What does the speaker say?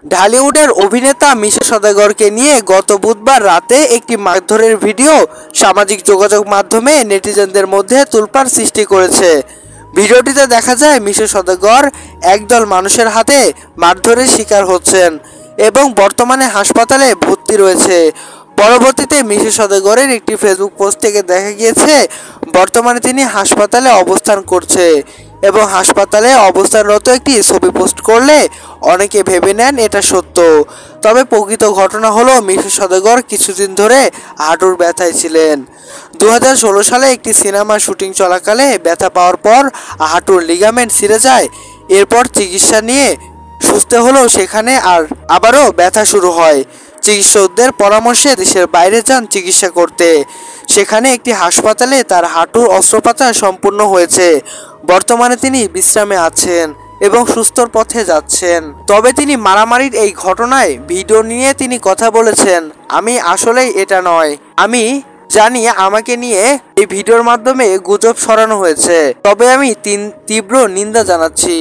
ঢালিউডের অভিনেতা মিশা সওদাগরকে নিয়ে গত বুধবার রাতে একটি মারধরের ভিডিও সামাজিক যোগাযোগ মাধ্যমে নেটিজেনদের মধ্যে তোলপাড় সৃষ্টি করেছে। ভিডিওটিতে দেখা যায় মিশা সওদাগর একদল মানুষের হাতে মারধরের শিকার হচ্ছেন এবং বর্তমানে হাসপাতালে ভর্তি রয়েছে। পরবর্তীতে মিশা সওদাগরের একটি ফেসবুক পোস্ট থেকে দেখা গিয়েছে বর্তমানে তিনি হাসপাতালে অবস্থান করছে এবং হাসপাতালে অবস্থানরত একটি ছবি পোস্ট করলে অনেকে ভেবে নেন এটা সত্য। তবে প্রকৃত ঘটনা হলো মিশা সওদাগর কিছুদিন ধরে হাঁটুর ব্যথায় ছিলেন। 2016 সালে একটি সিনেমা শুটিং চলাকালে ব্যথা পাওয়ার পর হাঁটুর লিগামেন্ট ছিঁড়ে যায়। এরপর চিকিৎসা নিয়ে সুস্থ হলেও সেখানে আবারও ব্যথা শুরু হয়। চিকিৎসকদের পরামর্শে দেশের বাইরে যান চিকিৎসা করতে। সেখানে একটি হাসপাতালে তার হাঁটুর অস্ত্রোপচার সম্পূর্ণ হয়েছে। বর্তমানে তিনি বিশ্রামে আছেন এবং সুস্থর পথে যাচ্ছেন। তবে তিনি মারামারির এই ঘটনায় ভিডিও নিয়ে তিনি কথা বলেছেন, আমি আসলেই এটা নয়। আমি জানি আমাকে নিয়ে এই ভিডিওর মাধ্যমে গুজব ছড়ানো হয়েছে, তবে আমি তীব্র নিন্দা জানাচ্ছি।